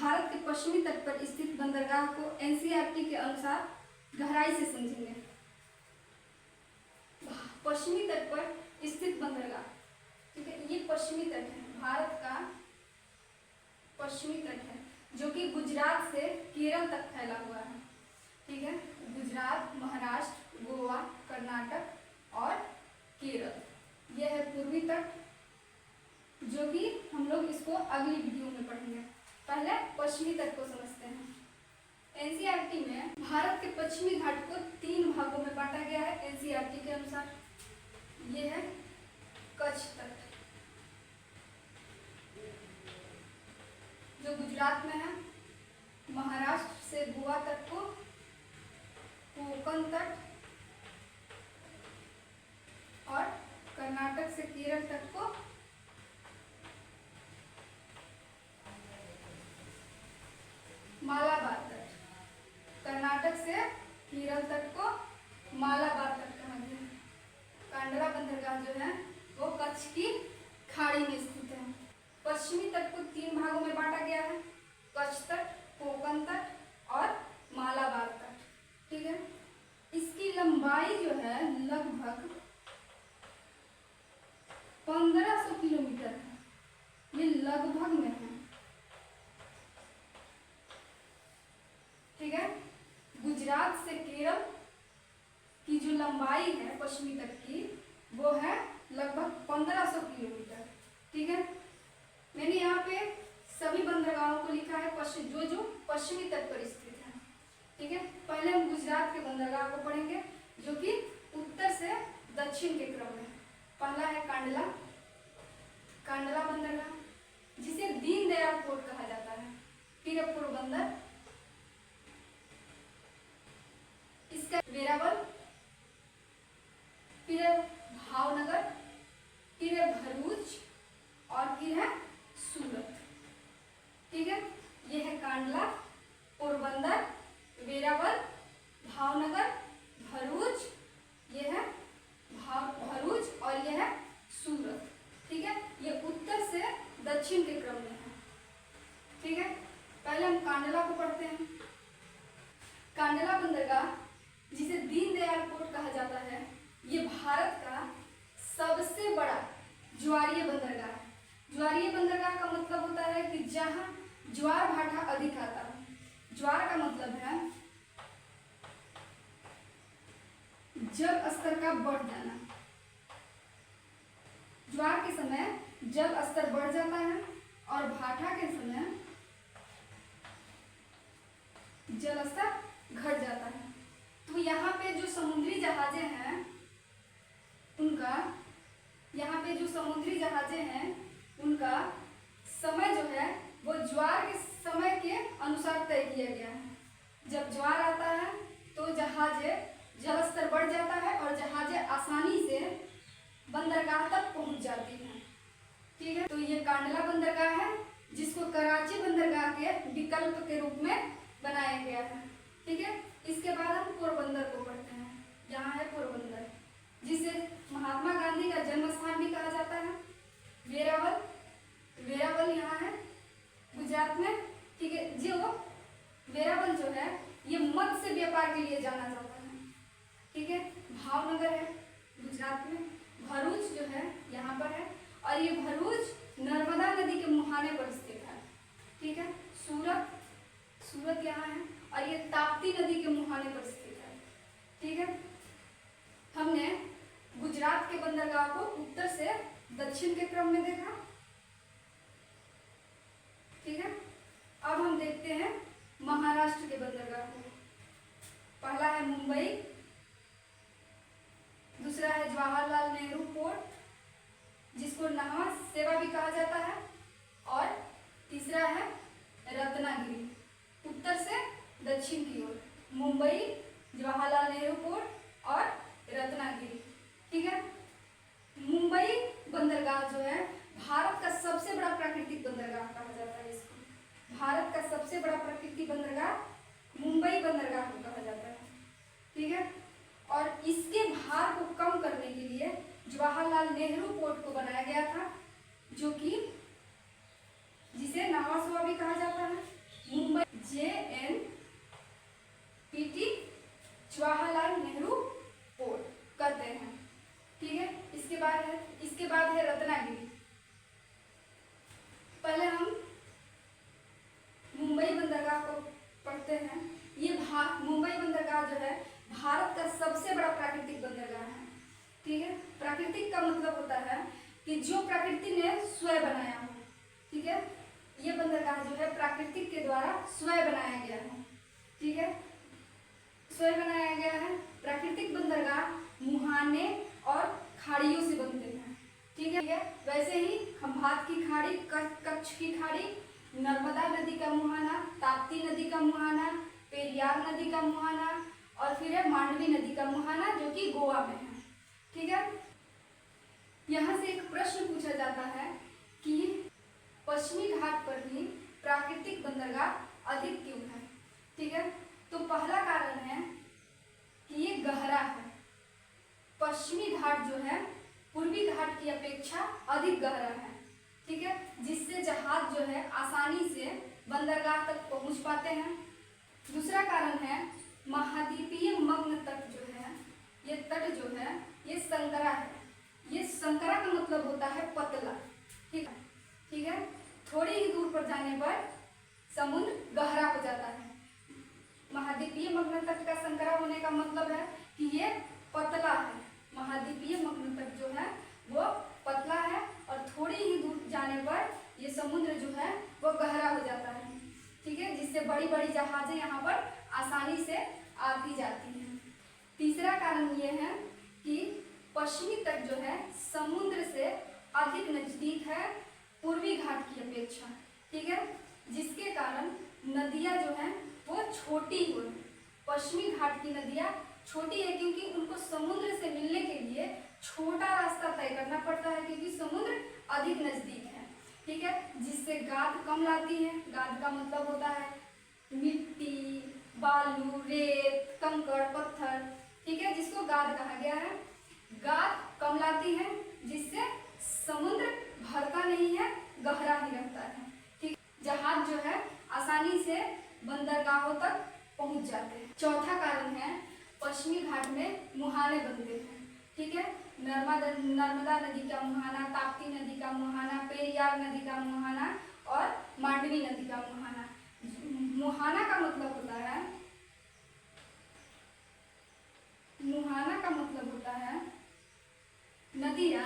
भारत के पश्चिमी तट पर स्थित बंदरगाह को एनसीईआरटी के अनुसार गहराई से समझेंगे। पश्चिमी तट पर स्थित बंदरगाह, ठीक है, ये पश्चिमी तट है, भारत का पश्चिमी तट है जो कि गुजरात से केरल तक फैला हुआ है। ठीक है, गुजरात, महाराष्ट्र, गोवा, कर्नाटक और केरल, यह है पूर्वी तट, जो कि हम लोग इसको अगली वीडियो में पढ़ेंगे। पहले पश्चिमी तट को समझते हैं। एनसीईआरटी में भारत के पश्चिमी घाट को 3 भागों में बांटा गया है एनसीईआरटी के अनुसार। ये है कच्छ तट, जो गुजरात में है, महाराष्ट्र से गोवा तट को कोंकण तट और कर्नाटक से केरल तट को मालाबार तट, कर्नाटक से केरल तट को मालाबार तट कहा गया है। कांडला बंदरगाह जो है वो कच्छ की खाड़ी में स्थित है। पश्चिमी तट को 3 भागों में बांटा गया है, कच्छ तट, कोंकण तट और मालाबार तट। ठीक है, इसकी लंबाई जो है लगभग 1500 किलोमीटर है, ये लगभग में है। ठीक है, गुजरात से केरल की जो लंबाई है पश्चिमी तट की वो है लगभग 1500 किलोमीटर। ठीक है, मैंने यहाँ पे सभी बंदरगाहों को लिखा है जो पश्चिमी तट पर स्थित है। ठीक है, पहले हम गुजरात के बंदरगाह को पढ़ेंगे जो कि उत्तर से दक्षिण के क्रम में। पहला है कांडला बंदरगाह, जिसे दीनदयाल पोर्ट कहा जाता है। फिर है पोरबंदर, इसका वेरावल, फिर है भावनगर, फिर है भरूच और फिर है सूरत। ठीक है, ये है कांडला, पोरबंदर, वेरावल, भावनगर, भरूच, ये है भरूच और ये है सूरत। ठीक है, ये उत्तर से दक्षिण के क्रम में है। ठीक है, पहले हम कांडला को पढ़ते हैं। कांडला बंदरगाह, जिसे दीनदयाल पोर्ट कहा जाता है, ये भारत का सबसे बड़ा ज्वारीय बंदरगाह है। ज्वारीय बंदरगाह का मतलब होता है कि जहां ज्वार भाटा अधिक आता है। ज्वार का मतलब है जल स्तर का बढ़ जाना। ज्वार के समय जल स्तर बढ़ जाता है और भाटा के समय जल स्तर घट जाता है। तो यहाँ पे जो समुद्री जहाजें हैं उनका समय जो है वो ज्वार के समय के अनुसार तय किया गया है। जब ज्वार आता है तो जहाजें जल स्तर बढ़ जाता है और जहाजें आसानी से बंदरगाह तक पहुंच जाती हैं। ठीक है, तो ये कांडला बंदरगाह है जिसको कराची बंदरगाह के विकल्प के रूप में बनाया गया है। ठीक है, इसके बाद हम पोरबंदर को पढ़ते हैं। यहाँ है पोरबंदर, जिसे महात्मा गांधी का जन्म स्थान भी कहा जाता है। वेरावल यहाँ है गुजरात में। ठीक है, जो वेरावल जो है ये मत्स्य व्यापार के लिए जाना जाता है। ठीक है, भावनगर है गुजरात में। भरूच जो है यहाँ पर है और ये भरूच नर्मदा नदी के मुहाने पर स्थित है। ठीक है, सूरत यहाँ है और ये ताप्ती नदी के मुहाने पर स्थित है। ठीक है, हमने गुजरात के बंदरगाह को उत्तर से दक्षिण के क्रम में देखा। ठीक है, अब हम देखते हैं महाराष्ट्र के बंदरगाह को। पहला है मुंबई, दूसरा है जवाहरलाल नेहरू पोर्ट जिसको नावा सेवा भी कहा जाता है, और तीसरा है रत्नागिरी, उत्तर से दक्षिण की ओर। मुंबई, जवाहरलाल नेहरू पोर्ट और रत्नागिरी। ठीक है, मुंबई बंदरगाह जो है भारत का सबसे बड़ा प्राकृतिक बंदरगाह कहा जाता है। इसको भारत का सबसे बड़ा प्राकृतिक बंदरगाह मुंबई बंदरगाह को कहा जाता है। ठीक है, और इसके भार को कम करने के लिए जवाहरलाल नेहरू पोर्ट को बनाया गया था, जो कि जिसे नावा सेवा भी कहा जाता है। JNPT जवाहरलाल नेहरू पोर्ट कहते हैं। ठीक है, इसके बाद है रत्नागिरी। पहले हम मुंबई बंदरगाह को पढ़ते हैं। ये मुंबई बंदरगाह जो है भारत का सबसे बड़ा प्राकृतिक बंदरगाह है। ठीक है, प्राकृतिक का मतलब होता है कि जो प्रकृति ने स्वयं बनाया हो। ठीक है, ये बंदरगाह जो है प्राकृतिक के द्वारा स्वयं बनाया गया है। ठीक है, स्वयं बनाया गया है। प्राकृतिक बंदरगाह मुहाने और खाड़ियों से बनते हैं। ठीक है, वैसे ही खंभात की खाड़ी, कच्छ की खाड़ी, नर्मदा नदी का मुहाना, ताप्ती नदी का मुहाना, पेरियार नदी का मुहाना और फिर है मांडवी नदी का मुहाना जो कि गोवा में है। ठीक है, यहाँ से एक प्रश्न पूछा जाता है कि पश्चिमी घाट पर ही प्राकृतिक बंदरगाह अधिक क्यों है। ठीक है, तो पहला कारण है कि ये गहरा है। पश्चिमी घाट जो है पूर्वी घाट की अपेक्षा अधिक गहरा है। ठीक है, जिससे जहाज जो है आसानी से बंदरगाह तक पहुंच पाते हैं। दूसरा कारण है महाद्वीपीय मग्न तट जो है, ये तट जो है ये संकरा है। ये संकरा का मतलब होता है पतला। ठीक है, थोड़ी ही दूर पर जाने पर समुद्र गहरा हो जाता है। महाद्वीपीय मग्न तट का संकरा होने का मतलब है कि ये पतला है। महाद्वीपीय मग्न तट जो है वो पतला है और थोड़ी ही दूर जाने पर ये समुद्र जो है वो गहरा हो जाता है। ठीक है, जिससे बड़ी बड़ी जहाजें यहाँ पर आसानी से आती जाती हैं। तीसरा कारण ये है कि पश्चिमी तट जो है समुद्र से अधिक नजदीक है पूर्वी घाट की अपेक्षा। ठीक है, जिसके कारण नदियाँ जो हैं वो छोटी हो। पश्चिमी घाट की नदियाँ छोटी है क्योंकि उनको समुद्र से मिलने के लिए छोटा रास्ता तय करना पड़ता है क्योंकि समुद्र अधिक नजदीक है। ठीक है, जिससे गाद कम लाती है। गाद का मतलब होता है मिट्टी, बालू, रेत, कंकड़, पत्थर। ठीक है, जिसको गाद कहा गया है। गाद कम लाती है जिससे समुद्र भरता नहीं है, गहरा ही रहता है। ठीक, जहाज जो है आसानी से बंदरगाहों तक पहुंच जाते हैं। चौथा कारण है पश्चिमी घाट में मुहाने बनते हैं। ठीक है, नर्मदा नदी का मुहाना, ताप्ती नदी का मुहाना, पेरियार नदी का मुहाना और मांडवी नदी का मुहाना। मुहाना का मतलब होता है नदियाँ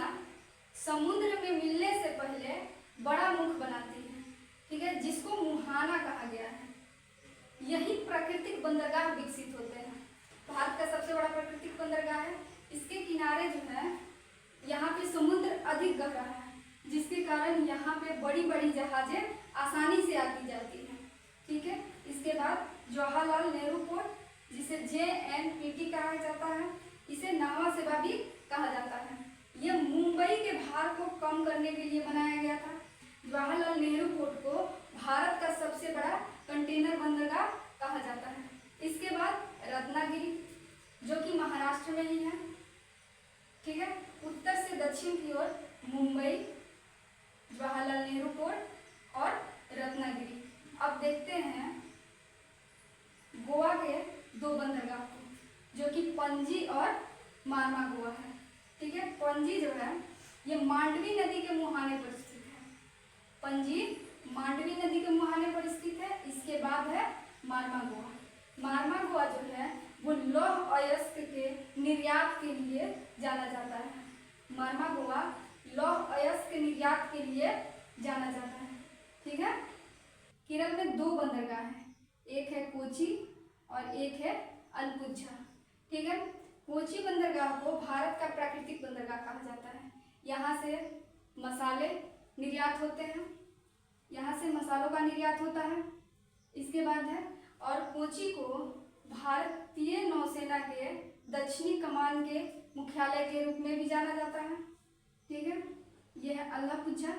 समुद्र में मिलने से पहले बड़ा मुख बनाती है। ठीक है, जिसको मुहाना कहा गया है। यही प्राकृतिक बंदरगाह विकसित होते हैं। भारत का सबसे बड़ा प्राकृतिक बंदरगाह है। इसके किनारे जो है यहाँ पे समुद्र अधिक गहरा है, जिसके कारण यहाँ पे बड़ी बड़ी जहाजें आसानी से आती जाती हैं। ठीक है, इसके बाद जवाहरलाल नेहरू पोर्ट, जिसे JNPT कहा जाता है, इसे नावा सेवा भी कहा जाता है। यह मुंबई के भार को कम करने के लिए बनाया गया था। जवाहरलाल नेहरू पोर्ट को भारत का सबसे बड़ा कंटेनर बंदरगाह कहा जाता है। इसके बाद रत्नागिरी जो कि महाराष्ट्र में ही है। ठीक है, उत्तर से दक्षिण की ओर मुंबई, जवाहरलाल नेहरू पोर्ट और रत्नागिरी। अब देखते हैं गोवा के दो बंदरगाह को, जो कि पणजी और मार्मागोवा है। ठीक है, पणजी जो है ये मांडवी नदी के मुहाने पर स्थित है। पणजी मांडवी नदी के मुहाने पर स्थित है। इसके बाद है मार्मागोवा। मार्मागोवा जो है वो लौह अयस्क के निर्यात के लिए जाना जाता है। मार्मागोवा लौह अयस्क निर्यात के लिए जाना जाता है। ठीक है, केरल में दो बंदरगाह हैं, एक है कोची और एक है अलपुझा। ठीक है, कोची बंदरगाह को भारत का प्राकृतिक बंदरगाह कहा जाता है। यहाँ से मसाले निर्यात होते हैं, यहाँ से मसालों का निर्यात होता है। इसके बाद है और कोची को भारतीय नौसेना के दक्षिणी कमान के मुख्यालय के रूप में भी जाना जाता है। ठीक है, यह है अलपुझा।